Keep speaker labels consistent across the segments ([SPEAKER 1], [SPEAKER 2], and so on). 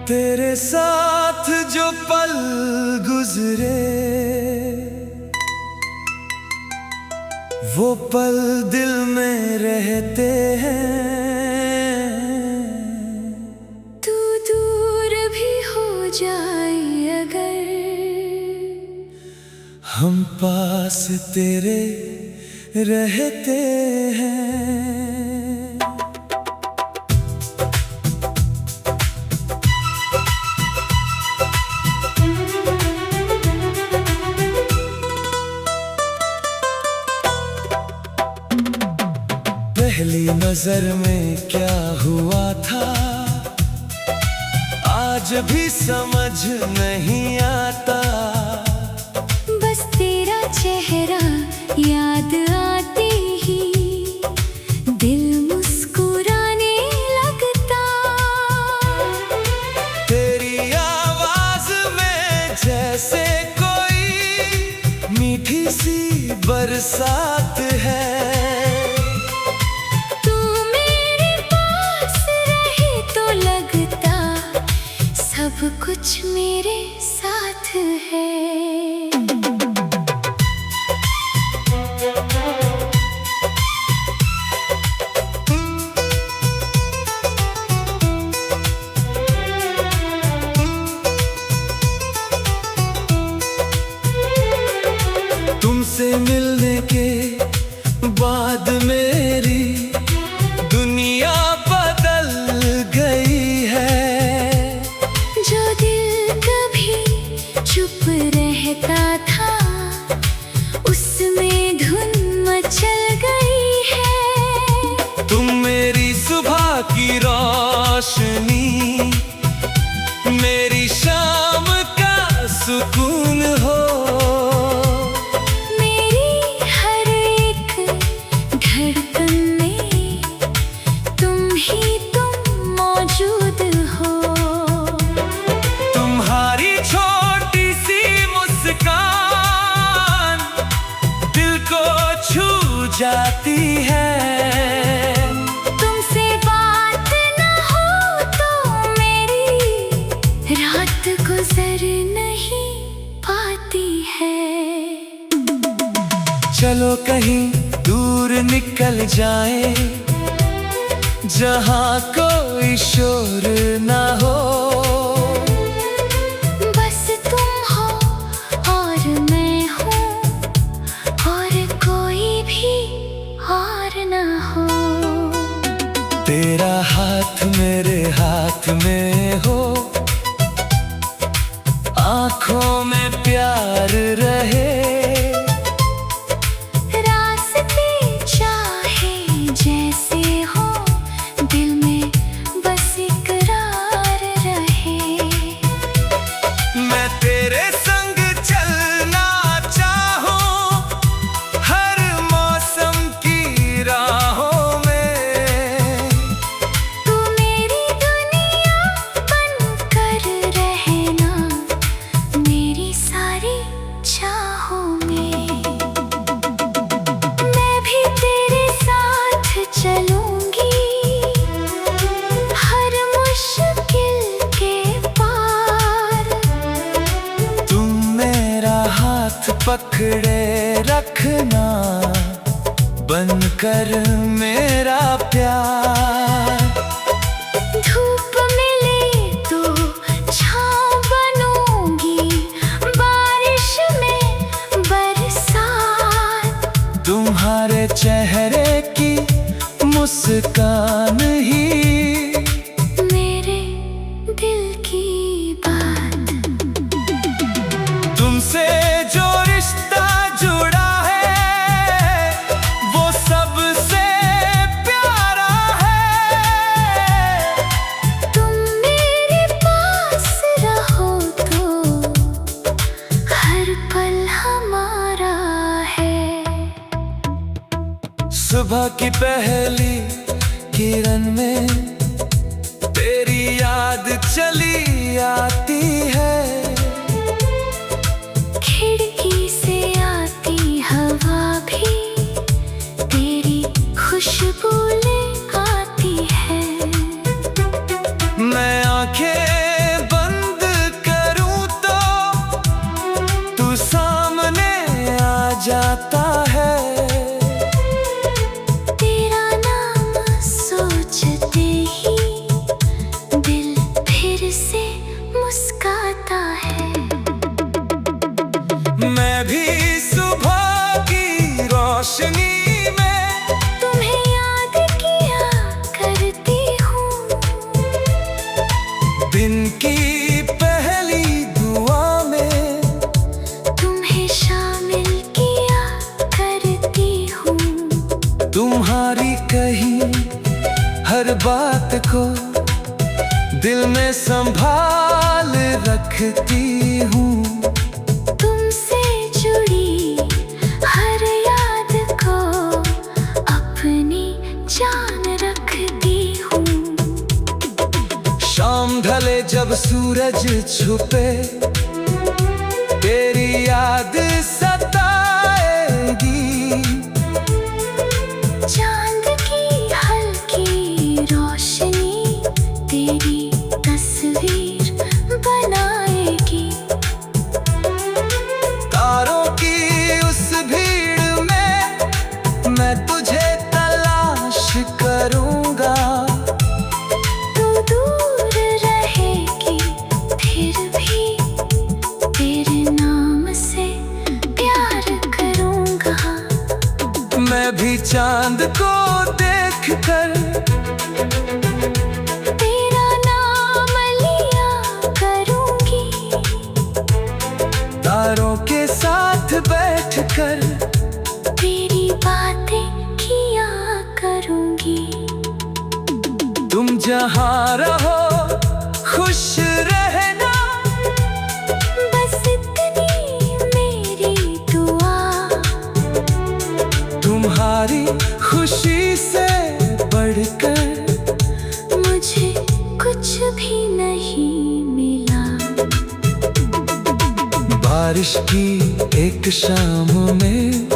[SPEAKER 1] तेरे साथ जो पल गुजरे वो पल दिल में रहते हैं।
[SPEAKER 2] तू दूर भी हो जाए अगर
[SPEAKER 1] हम पास तेरे रहते हैं। पहली नजर में क्या हुआ था आज भी समझ नहीं आता।
[SPEAKER 2] बस तेरा चेहरा याद आते ही दिल मुस्कुराने लगता।
[SPEAKER 1] तेरी आवाज में जैसे कोई मीठी सी बरसात है।
[SPEAKER 2] सब कुछ मेरे साथ है।
[SPEAKER 1] तुमसे मिलने के बाद मेरी दुनिया बदल गई है।
[SPEAKER 2] जो दिल कभी चुप रहता था उसमें धुन मचल गई है।
[SPEAKER 1] तुम मेरी सुबह की रोशनी मेरी शाम का सुकून हो।
[SPEAKER 2] मेरी हर एक धड़कन में तुम मौजूद हो।
[SPEAKER 1] तुम्हारी छोटी सी मुस्कान दिल को छू जाती है।
[SPEAKER 2] तुमसे बात न हो तो मेरी रात गुजर नहीं पाती है।
[SPEAKER 1] चलो कहीं दूर निकल जाए जहाँ कोई शोर ना हो।
[SPEAKER 2] बस तुम हो और मैं हूँ और कोई भी और ना हो।
[SPEAKER 1] तेरा हाथ मेरे हाथ में हो आँखों में प्यार रहे।
[SPEAKER 2] रास्ते चाहे जैसे हो दिल में बस इकरार रहे।
[SPEAKER 1] मैं तेरे संग चलना चाहूं हर मौसम की राहों में।
[SPEAKER 2] तू मेरी दुनिया बनकर रहना मेरी सारी चाहों में। मैं भी तेरे साथ चलूंगी हर मुश्किल के पार।
[SPEAKER 1] तुम मेरा हाथ पकड़े रखना बनकर मेरा प्यार।
[SPEAKER 2] धूप मिले तो छाँव बनूंगी बारिश में बरसात।
[SPEAKER 1] तुम्हारे चेहरे की मुस्कान ही
[SPEAKER 2] मेरे दिल की बात।
[SPEAKER 1] तुमसे जो रिश्ता जुड़ा है वो सबसे प्यारा है।
[SPEAKER 2] तुम मेरे पास रहो तो हर पल हमारा है।
[SPEAKER 1] सुबह की पहली किरण में तेरी याद चली आती है।
[SPEAKER 2] खिड़की से आती हवा भी तेरी खुशबू ले आती है।
[SPEAKER 1] मैं आंखें दिन की पहली दुआ में
[SPEAKER 2] तुम्हें शामिल किया करती हूँ।
[SPEAKER 1] तुम्हारी कही हर बात को दिल में संभाल रखती हूँ।
[SPEAKER 2] तुमसे जुड़ी हर याद को अपनी जान रखती हूँ।
[SPEAKER 1] शाम ढले जब सूरज छुपे तेरी याद सताएगी।
[SPEAKER 2] चांद की हल्की रोशनी तेरी तस्वीर बनाएगी।
[SPEAKER 1] तारों की उस भीड़ में मैं तुझे तलाश करूंगा।
[SPEAKER 2] तू दूर रहेगी फिर भी तेरे नाम से प्यार करूंगा।
[SPEAKER 1] मैं भी चांद को देखकर
[SPEAKER 2] तेरा नाम लिया करूंगी।
[SPEAKER 1] तारों के साथ बैठकर
[SPEAKER 2] तेरी बातें किया करूंगी।
[SPEAKER 1] तुम जहाँ रहो खुश रहना।
[SPEAKER 2] बस इतनी मेरी दुआ।
[SPEAKER 1] तुम्हारी खुशी से बढ़कर
[SPEAKER 2] मुझे कुछ भी नहीं मिला।
[SPEAKER 1] बारिश की एक शाम में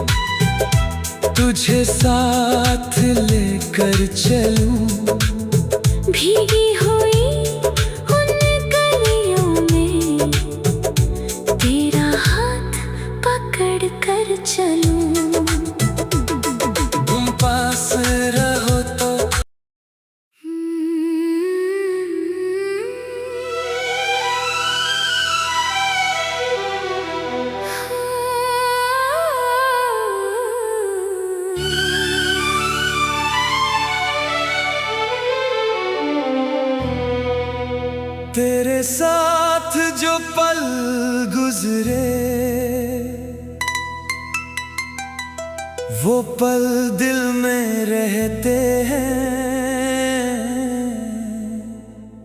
[SPEAKER 1] तुझे साथ लेकर चलूं।
[SPEAKER 2] भीगी हुई उन गलियों में तेरा हाथ पकड़ कर चलूं।
[SPEAKER 1] तुम पास रहो तो तेरे साथ जो पल गुजरे वो पल दिल में रहते हैं।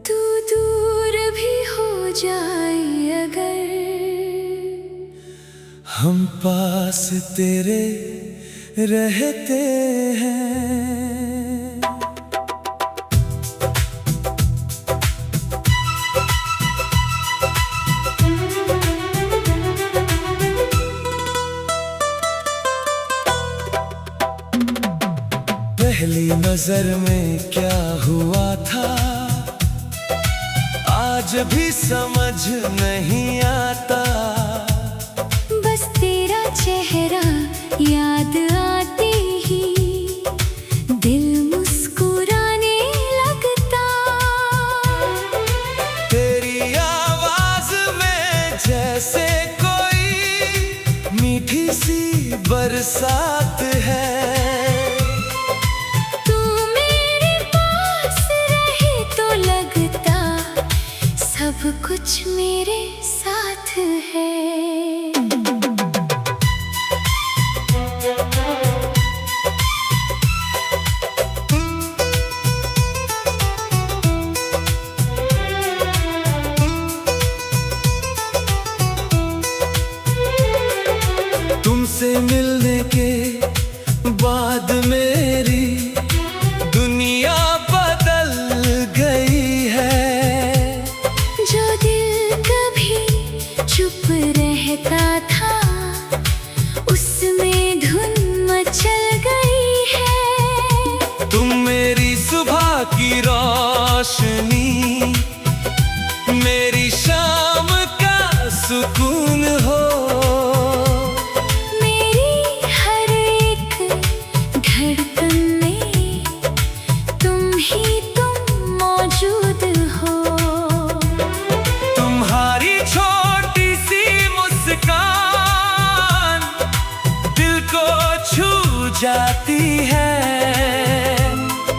[SPEAKER 2] तू दूर भी हो जाए अगर
[SPEAKER 1] हम पास तेरे रहते हैं। पहली नजर में क्या हुआ था आज भी समझ नहीं आता।
[SPEAKER 2] बस तेरा चेहरा याद आते ही दिल मुस्कुराने लगता।
[SPEAKER 1] तेरी आवाज में जैसे कोई मीठी सी बरसात है।
[SPEAKER 2] तू मेरे पास रहे तो लगता सब कुछ मेरे साथ है।
[SPEAKER 1] तुमसे मिलने के बाद मेरी दुनिया बदल गई है।
[SPEAKER 2] जो दिल कभी चुप रहता था उसमें धुन मचल गई है।
[SPEAKER 1] तुम मेरी सुबह की रोशनी मेरी शाम का सुकून हो। जाती है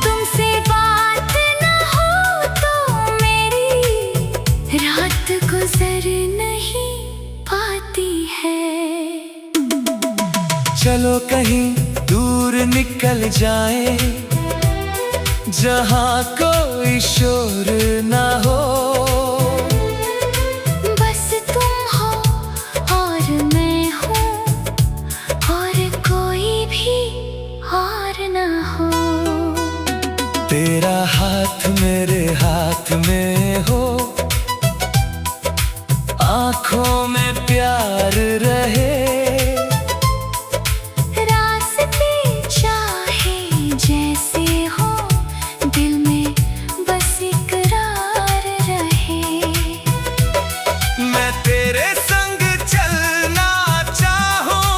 [SPEAKER 2] तुमसे बात न हो तो मेरी
[SPEAKER 1] कहीं दूर निकल जाए, जहाँ कोई शोर ना हो।
[SPEAKER 2] बस तुम हो और मैं हूँ, और कोई भी और ना हो।
[SPEAKER 1] तेरा हाथ मेरे हाथ में हो, आँखों में प्यार रहे।
[SPEAKER 2] रास्ते चाहे जैसे हो, दिल में बस इकरार रहे।
[SPEAKER 1] मैं तेरे संग चलना चाहूं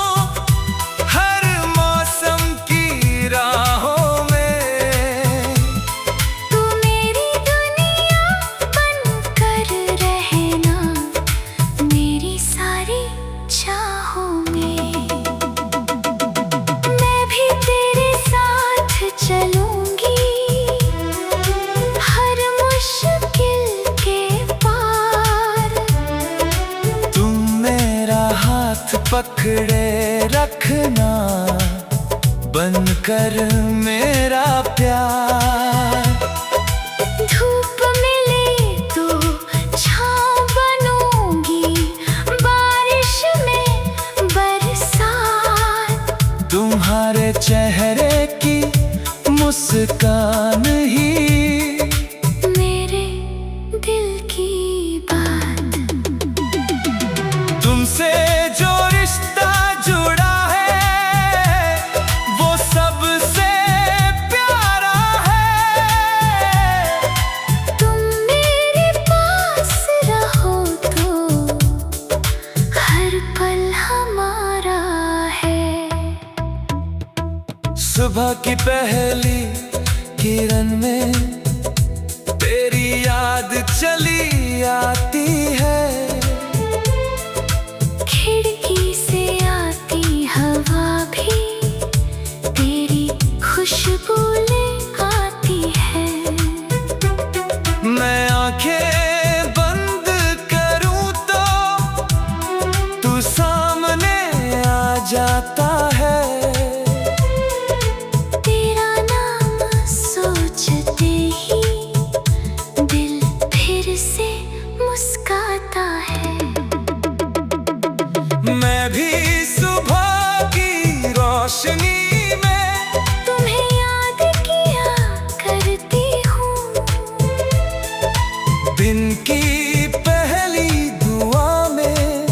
[SPEAKER 1] हर मौसम की राहों में।
[SPEAKER 2] तू मेरी दुनिया बनकर रहना, मेरी सारी चाहों में। मैं भी तेरे साथ चलूंगी, हर मुश्किल के पार।
[SPEAKER 1] तुम मेरा हाथ पकड़े रखना, बनकर मेरा प्यार।
[SPEAKER 2] धूप मिले तो छाँव बनूंगी, बारिश में बरसात।
[SPEAKER 1] तुम्हारे चेहरे की मुस्कान ही
[SPEAKER 2] मेरे दिल की बात।
[SPEAKER 1] तुमसे जो रिश्ता जुड़ा है, वो सबसे प्यारा है।
[SPEAKER 2] तुम मेरे पास रहो तो हर पल हमारा है।
[SPEAKER 1] सुबह की पहली किरण में तेरी याद चली आती है।
[SPEAKER 2] खिड़की से आती हवा भी तेरी खुशबू ले आती है।
[SPEAKER 1] मैं आंखें बंद करूं तो तू सामने आ जाता है।
[SPEAKER 2] तेरा नाम सोचते ही दिल फिर से मुस्काता है।
[SPEAKER 1] मैं भी सुबह की रोशनी में
[SPEAKER 2] तुम्हें याद किया करती हूँ,
[SPEAKER 1] दिन की पहली दुआ में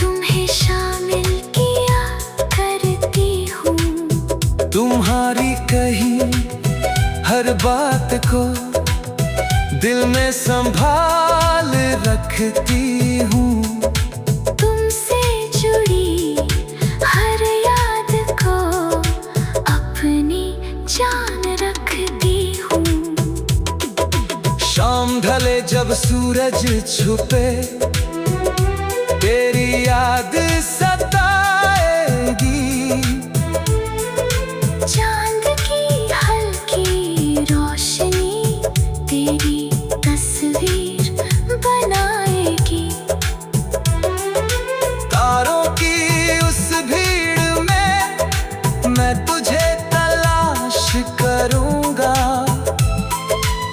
[SPEAKER 2] तुम्हें शामिल किया करती हूँ।
[SPEAKER 1] तुम्हारी कही हर बात को दिल में संभाल रखती हूँ।
[SPEAKER 2] तुमसे जुड़ी हर याद को अपनी जान रखती हूँ।
[SPEAKER 1] शाम ढले जब सूरज छुपे, तेरी याद सताएगी।
[SPEAKER 2] चांद की हल्की रोशनी तेरी तस्वीर बनाएगी।
[SPEAKER 1] तारों की उस भीड़ में मैं तुझे तलाश करूंगा।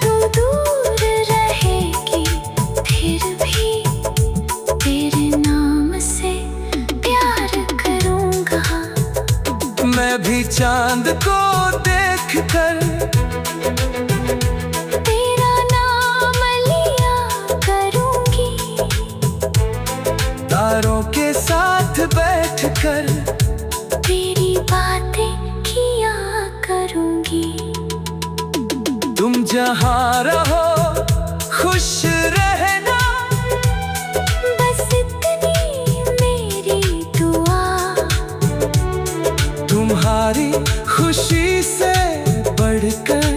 [SPEAKER 2] तू दूर रहेगी फिर भी तेरे नाम से प्यार करूंगा।
[SPEAKER 1] मैं भी चांद को देखकर
[SPEAKER 2] तेरा नाम लिया करूंगी।
[SPEAKER 1] तारों के साथ बैठकर
[SPEAKER 2] तेरी बातें किया करूंगी।
[SPEAKER 1] तुम जहाँ रहो खुश रहना,
[SPEAKER 2] बस इतनी मेरी दुआ।
[SPEAKER 1] तुम्हारी खुशी से बढ़कर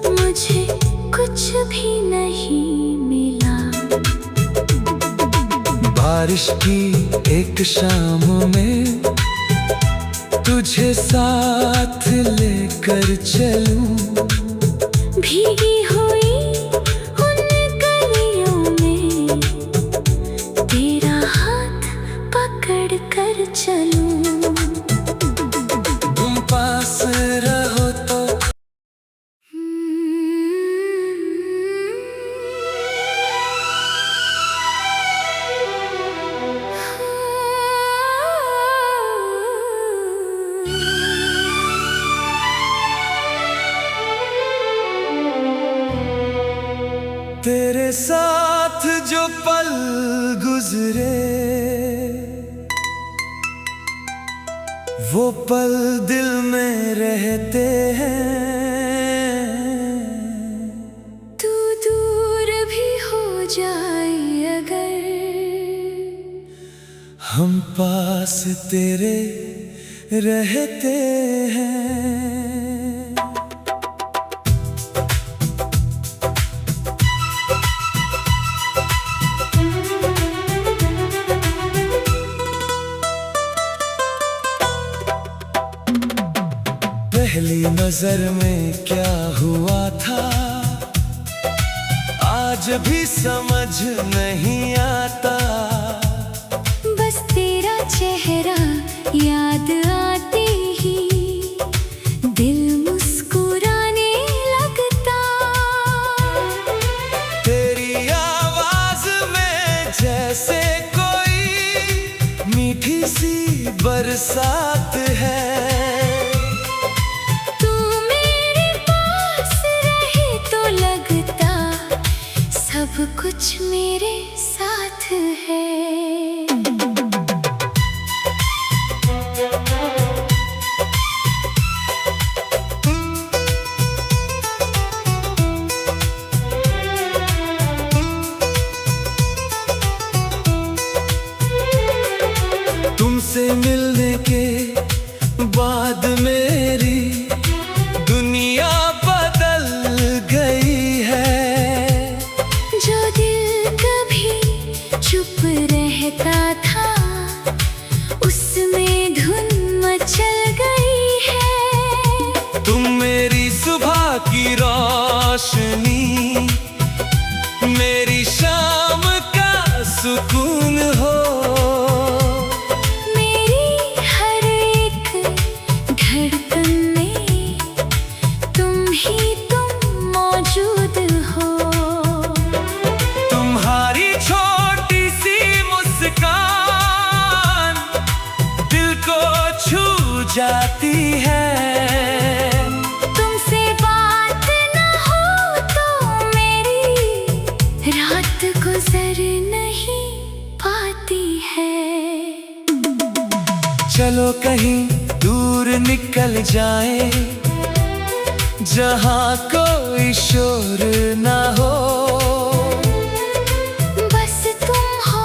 [SPEAKER 2] मुझे कुछ भी नहीं मिला।
[SPEAKER 1] बारिश की एक शाम में तुझे साथ लेकर चलूं।
[SPEAKER 2] भीगी हुई उन गलियों में तेरा हाथ पकड़ कर चलूं।
[SPEAKER 1] तेरे साथ जो पल गुजरे वो पल दिल में रहते हैं।
[SPEAKER 2] तू दूर भी हो जाए अगर,
[SPEAKER 1] हम पास तेरे रहते हैं। पहली नजर में क्या हुआ था आज भी समझ नहीं आता।
[SPEAKER 2] बस तेरा चेहरा याद आते ही दिल मुस्कुराने लगता।
[SPEAKER 1] तेरी आवाज में जैसे कोई मीठी सी बरसात है।
[SPEAKER 2] तू मेरे पास रहे तो लगता सब कुछ मेरे साथ है।
[SPEAKER 1] तुमसे मिलने के बाद मेरी दुनिया बदल गई है।
[SPEAKER 2] जो दिल कभी चुप रहता था उसमें धुन मचल गई है।
[SPEAKER 1] तुम मेरी सुबह की रोशनी, मेरी शाम का सुकून हो। तुम्हारी छोटी सी मुस्कान दिल को छू जाती है।
[SPEAKER 2] तुमसे बात न हो तो मेरी रात गुजर नहीं पाती है।
[SPEAKER 1] चलो कहीं दूर निकल जाए जहाँ कोई शोर ना हो।
[SPEAKER 2] बस तुम हो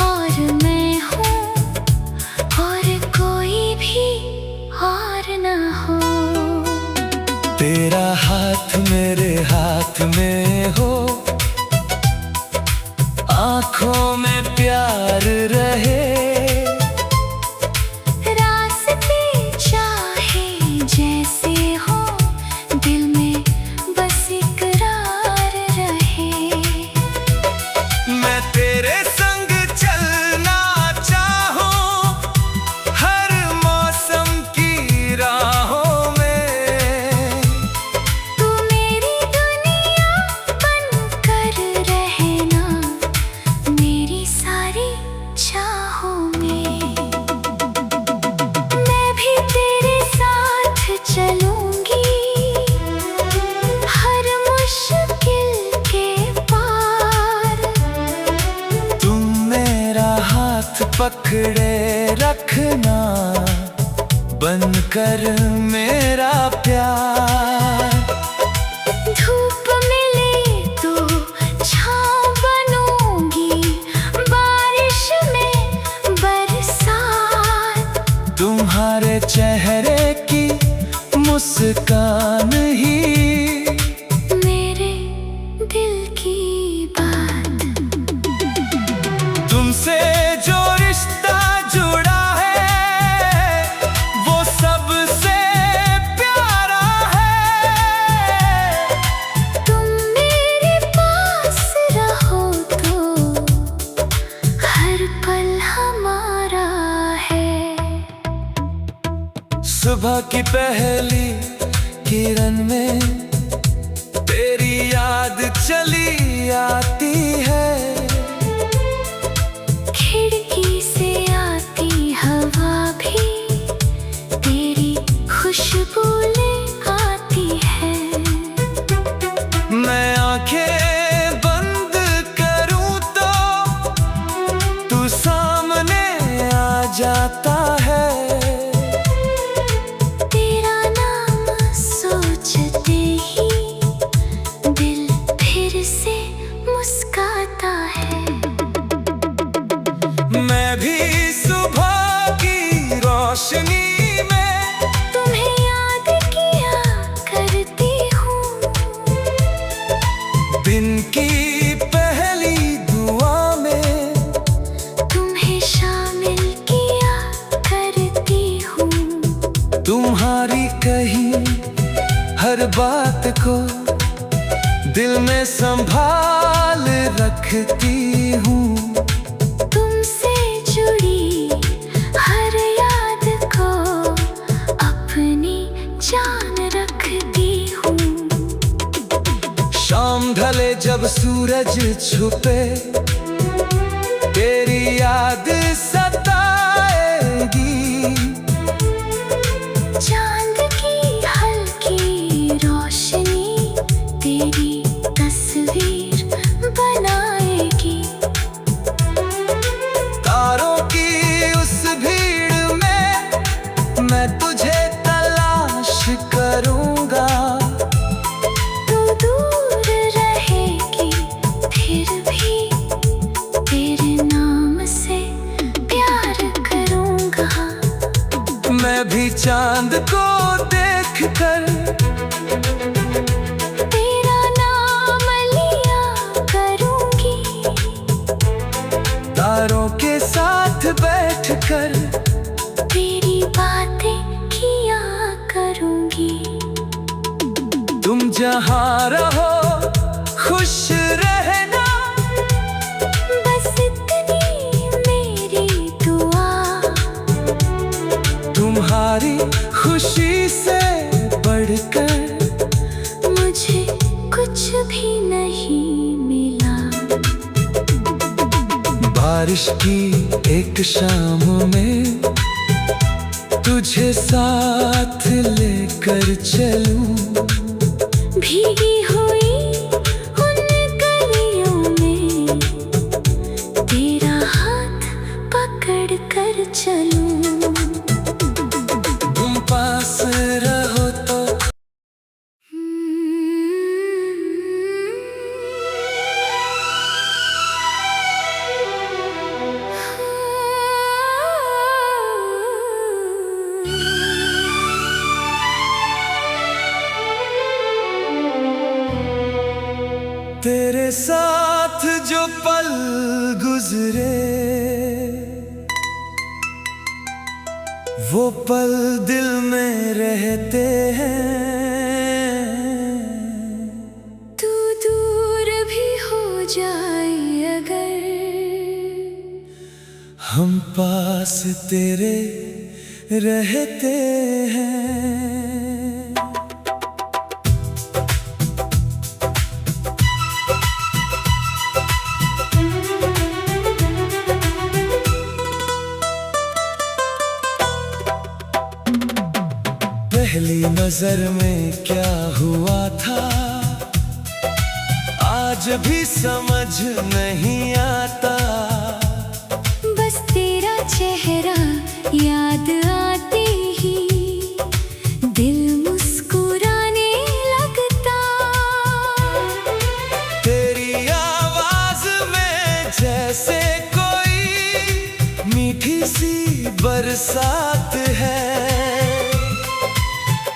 [SPEAKER 2] और मैं हूँ और कोई भी और ना हो।
[SPEAKER 1] तेरा हाथ मेरे हाथ में हो, आँखों में प्यार रहे। पकड़े रखना बनकर मेरा प्यार।
[SPEAKER 2] धूप मिले तो छाँव बनूंगी, बारिश में बरसात।
[SPEAKER 1] तुम्हारे चेहरे की मुस्कान ही
[SPEAKER 2] मेरे दिल की बात।
[SPEAKER 1] तुमसे जो रिश्ता जुड़ा है वो सबसे प्यारा है।
[SPEAKER 2] तुम मेरे पास रहो तो हर पल हमारा है।
[SPEAKER 1] सुबह की पहली किरण में तेरी याद चली आती है।
[SPEAKER 2] खिड़की से आती हवा भी तेरी खुशबू ले आती है।
[SPEAKER 1] मैं आंखें रोशनी में
[SPEAKER 2] तुम्हें याद किया करती हूँ।
[SPEAKER 1] दिन की पहली दुआ में
[SPEAKER 2] तुम्हें शामिल किया करती हूँ।
[SPEAKER 1] तुम्हारी कही हर बात को दिल में संभाल रखती हूँ।
[SPEAKER 2] तुमसे जुड़ी हर याद को अपनी जान रखती हूँ।
[SPEAKER 1] शाम ढले जब सूरज छुपे तेरी याद सताएगी।
[SPEAKER 2] चांद की हल्की रोशनी तेरी तस्वीर बनाएगी।
[SPEAKER 1] तारों की उस भीड़ में मैं तुझे तलाश करूंगा।
[SPEAKER 2] तू दूर रहेगी फिर भी तेरे नाम से प्यार करूंगा।
[SPEAKER 1] मैं भी चांद को देखकर
[SPEAKER 2] तेरा नाम लिया करूंगी।
[SPEAKER 1] तारों के साथ बैठकर
[SPEAKER 2] तेरी बातें किया करूंगी।
[SPEAKER 1] तुम जहाँ रहो खुश रहना।
[SPEAKER 2] बस इतनी मेरी दुआ।
[SPEAKER 1] तुम्हारी खुशी से बढ़कर
[SPEAKER 2] मुझे कुछ भी नहीं मिला।
[SPEAKER 1] बारिश की एक शाम में तुझे साथ लेकर चलूं।
[SPEAKER 2] भीगी हुई उन गलियों में तेरा हाथ पकड़ कर चलूं।
[SPEAKER 1] तुम पास रहो तो तेरे साथ जो पल गुजरे वो पल दिल में रहते हैं।
[SPEAKER 2] तू दूर भी हो जाए अगर
[SPEAKER 1] हम पास तेरे रहते हैं। पहली नजर में क्या हुआ था आज भी समझ नहीं आता।
[SPEAKER 2] बस तेरा चेहरा याद आते ही दिल मुस्कुराने लगता।
[SPEAKER 1] तेरी आवाज में जैसे कोई मीठी सी बरसात है।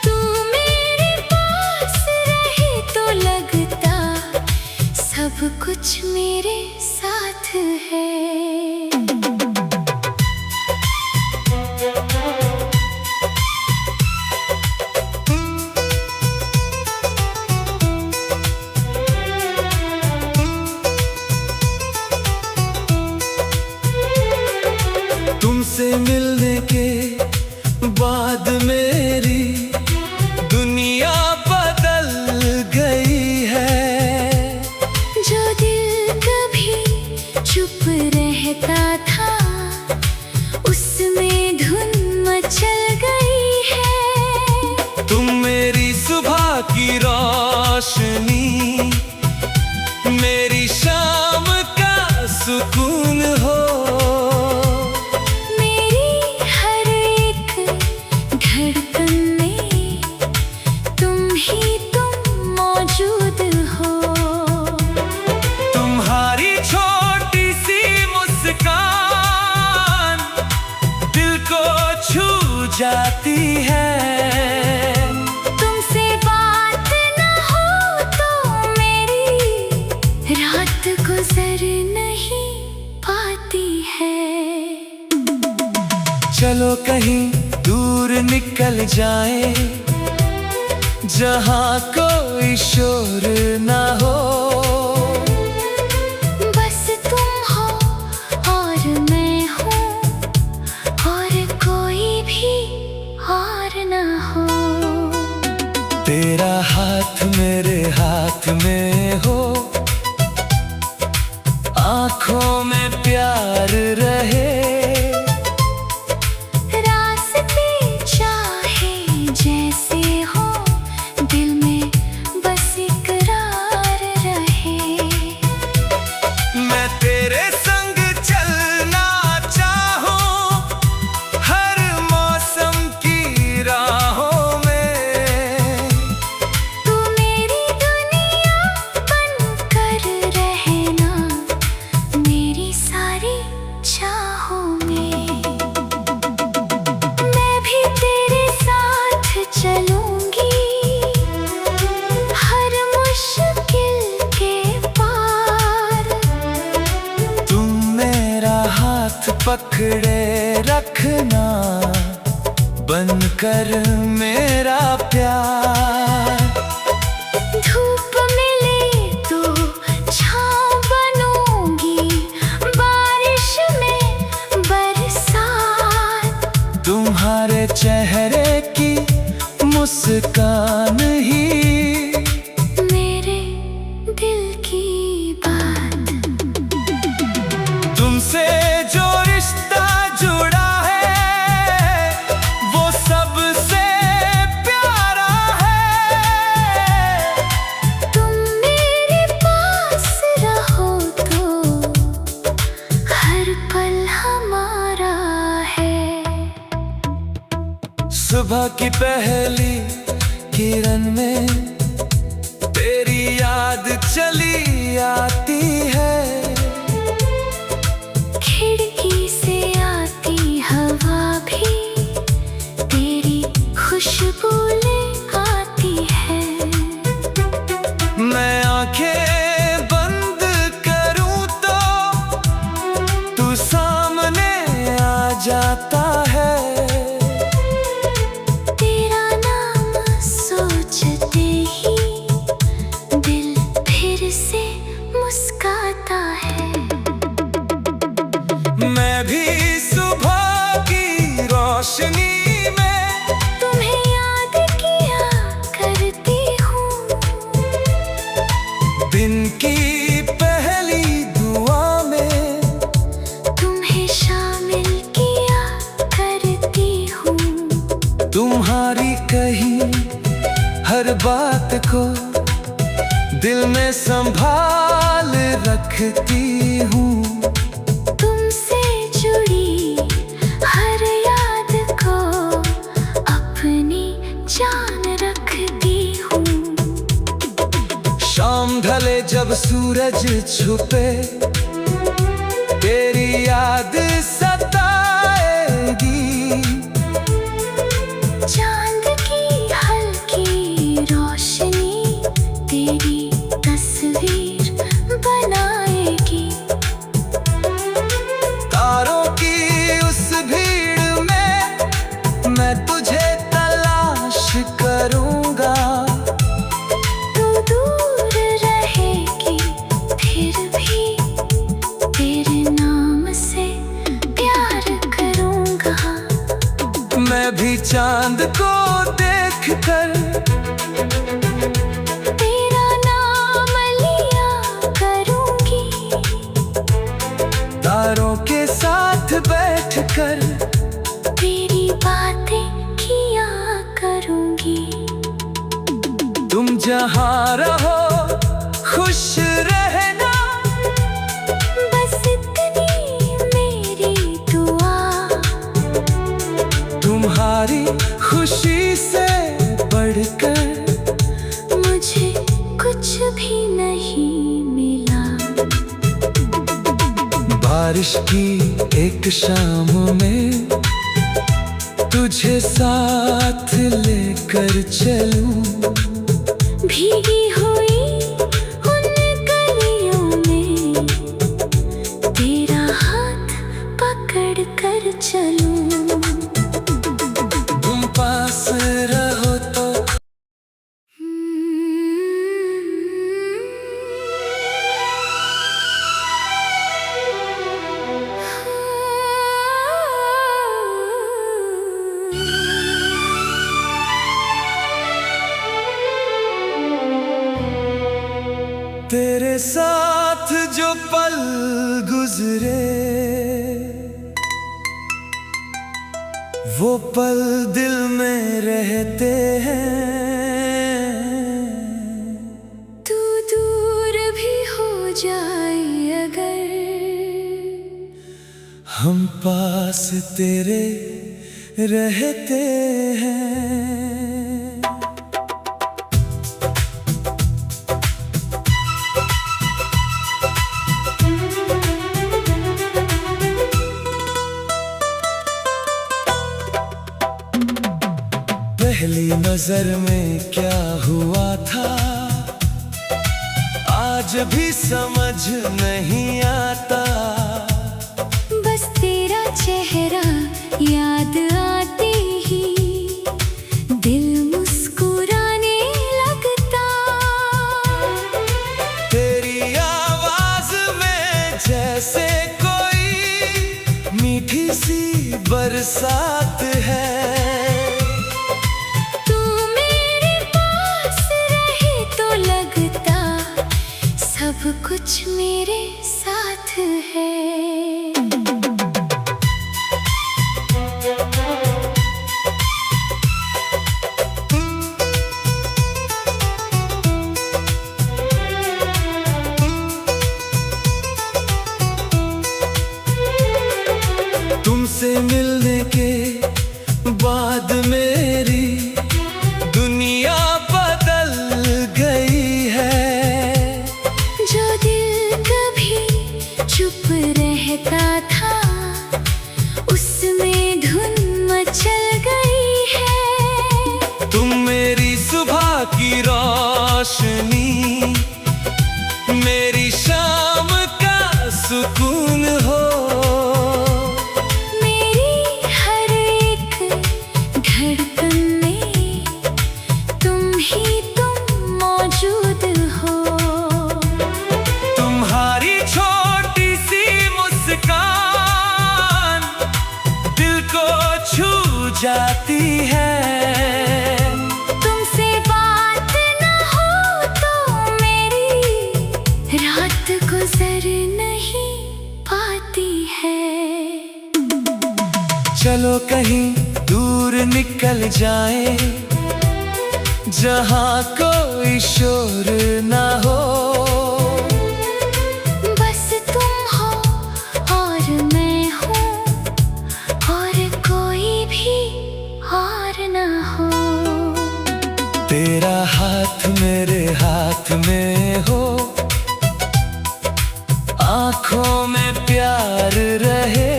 [SPEAKER 2] तू मेरे पास रहे तो लगता सब कुछ मेरे साथ है।
[SPEAKER 1] तुमसे मिलने के बाद मेरी दुनिया बदल गई है।
[SPEAKER 2] जो दिल कभी चुप रहता था उसमें धुन मचल गई है।
[SPEAKER 1] तुम मेरी सुबह की रोशनी मेरी शाम का सुकून हो। चलो कहीं दूर निकल जाए, जहाँ कोई शोर ना हो।
[SPEAKER 2] बस तुम हो और मैं हूँ, और कोई भी और ना हो।
[SPEAKER 1] तेरा हाथ मेरे हाथ में हो, आँखों में प्यार रहे।
[SPEAKER 2] रास्ते चाहे जैसे हो, दिल में बस इकरार रहे।
[SPEAKER 1] मैं तेरे संग चलना चाहूं, हर मौसम की राहों में।
[SPEAKER 2] तू मेरी दुनिया बनकर रहना, मेरी सारी चाहों में। मैं भी तेरे साथ चलूंगी, हर मुश्किल के पार।
[SPEAKER 1] तुम मेरा हाथ पकड़े रखना, बनकर मेरा प्यार।
[SPEAKER 2] धूप मिले तो छाँव बनूंगी, बारिश में बरसात।
[SPEAKER 1] तुम्हारे चेहरे की मुस्कान ही
[SPEAKER 2] मेरे दिल की बात।
[SPEAKER 1] तुमसे जो रिश्ता जुड़ा है, वो सबसे प्यारा है।
[SPEAKER 2] तुम मेरे पास रहो तो हर पल हमारा है।
[SPEAKER 1] सुबह की पहली किरण में तेरी याद चली आती है।
[SPEAKER 2] खिड़की से आती हवा भी तेरी खुशबू ले आती है।
[SPEAKER 1] मैं आंखें बंद करूं तो तू सामने आ जाता है।
[SPEAKER 2] तेरा नाम सोचते ही दिल फिर से मुस्काता है।
[SPEAKER 1] मैं भी सुबह की रोशनी में
[SPEAKER 2] तुम्हें याद किया करती हूँ,
[SPEAKER 1] दिन की पहली दुआ में
[SPEAKER 2] तुम्हें शामिल किया करती हूँ।
[SPEAKER 1] तुम्हारी कही हर बात को दिल में संभाल रखती हूँ।
[SPEAKER 2] तुमसे जुड़ी हर याद को अपनी जान रखती हूँ।
[SPEAKER 1] शाम ढले जब सूरज छुपे, तेरी याद सताएगी।
[SPEAKER 2] चांद की हल्की रोशनी तेरी तस्वीर बनाएगी।
[SPEAKER 1] तारों की उस भीड़ में मैं तुझे तलाश करूंगा।
[SPEAKER 2] तू दूर रहेगी फिर भी तेरे नाम से प्यार करूंगा।
[SPEAKER 1] मैं भी चांद को देखकर
[SPEAKER 2] तेरा नाम लिया करूंगी।
[SPEAKER 1] तारों के साथ बैठकर
[SPEAKER 2] तेरी बातें किया करूंगी।
[SPEAKER 1] तुम जहाँ रहो खुश रहना,
[SPEAKER 2] बस इतनी मेरी दुआ।
[SPEAKER 1] तुम्हारी खुशी से बढ़कर
[SPEAKER 2] मुझे कुछ भी नहीं मिला।
[SPEAKER 1] बारिश की एक शाम में तुझे साथ लेकर चलूं।
[SPEAKER 2] भीगी हुई उन गलियों में तेरा हाथ पकड़ कर चलूं।
[SPEAKER 1] तेरे साथ जो पल गुजरे वो पल दिल में रहते हैं।
[SPEAKER 2] तू दूर भी हो जाए अगर,
[SPEAKER 1] हम पास तेरे रहते हैं। पहली नजर में क्या हुआ था आज भी समझ नहीं आता।
[SPEAKER 2] बस तेरा चेहरा याद आते ही दिल मुस्कुराने लगता।
[SPEAKER 1] तेरी आवाज में जैसे कोई मीठी सी बरसात है।
[SPEAKER 2] सब कुछ मेरे साथ है।
[SPEAKER 1] तुमसे मिलने के बाद मेरी दुनिया बदल गई है।
[SPEAKER 2] जो दिल कभी चुप रहता था उसमें धुन मचल गई है।
[SPEAKER 1] तुम मेरी सुबह की रोशनी, मेरी शाम का सुकून हो।
[SPEAKER 2] मेरी हर एक धड़कन में तुम ही तुम मौजूद हो।
[SPEAKER 1] तुम्हारी छोटी सी मुस्कान दिल को छू जाती है।
[SPEAKER 2] तुमसे बात न हो तो मेरी रात गुजर नहीं पाती है।
[SPEAKER 1] चलो कहीं दूर निकल जाए जहाँ कोई शोर ना हो।
[SPEAKER 2] बस तुम हो और मैं हूँ और कोई भी और ना हो।
[SPEAKER 1] तेरा हाथ मेरे हाथ में हो, आँखों में प्यार रहे।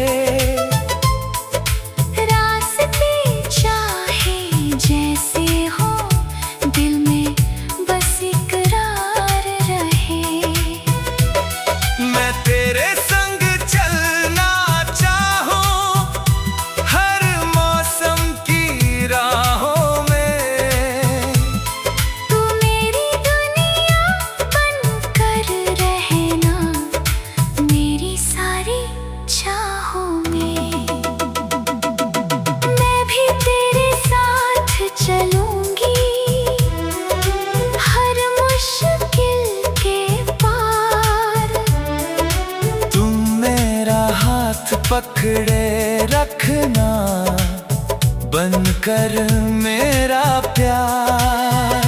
[SPEAKER 2] रास्ते चाहे जैसे हो दिल में बस इकरार रहे।
[SPEAKER 1] मैं तेरे संग चलना चाहूं हर मौसम की राहों में।
[SPEAKER 2] तू मेरी दुनिया बनकर रहना मेरी सारी चाहों में। मैं भी तेरे साथ चलूंगी हर मुश्किल के पार।
[SPEAKER 1] तुम मेरा हाथ पकड़े रखना बनकर मेरा प्यार।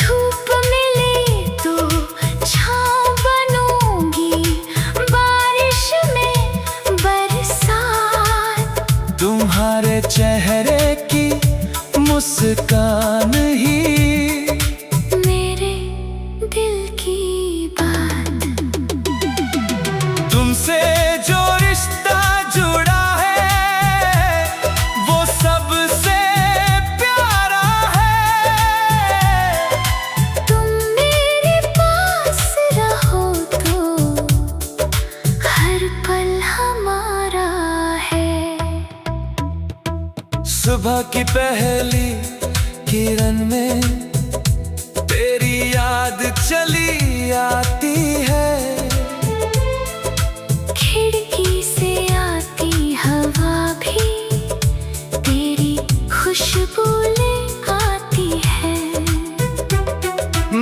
[SPEAKER 2] धूप मिले तो छाँव बनूंगी, बारिश में बरसात।
[SPEAKER 1] तुम्हारे चेहरे की मुस्कान ही
[SPEAKER 2] मेरे दिल की बात।
[SPEAKER 1] तुमसे जो रिश्ता जुड़ा है वो सबसे प्यारा है।
[SPEAKER 2] तुम मेरे पास रहो तो हर पल हमारा है।
[SPEAKER 1] सुबह की पहली किरण में तेरी याद चली आती है।
[SPEAKER 2] खिड़की से आती हवा भी तेरी खुशबू ले आती है।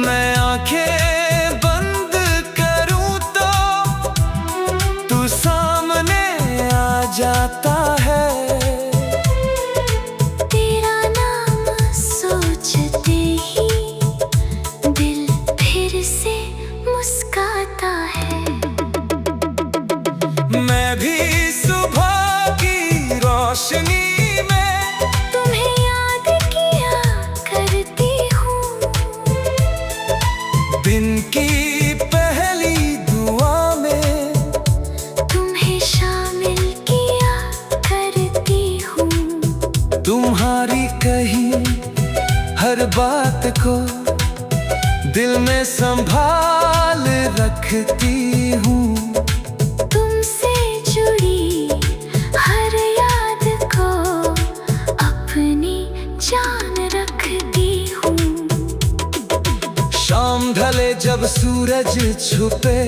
[SPEAKER 1] मैं आंखें
[SPEAKER 2] फिर से मुस्काता है।
[SPEAKER 1] मैं भी सुबह की रोशनी में
[SPEAKER 2] तुम्हें याद किया करती हूँ।
[SPEAKER 1] दिन की पहली दुआ में
[SPEAKER 2] तुम्हें शामिल किया करती हूँ।
[SPEAKER 1] तुम्हारी कही हर बात को दिल में संभाल रखती हूँ।
[SPEAKER 2] तुमसे जुड़ी हर याद को अपनी जान रखती हूँ।
[SPEAKER 1] शाम ढले जब सूरज छुपे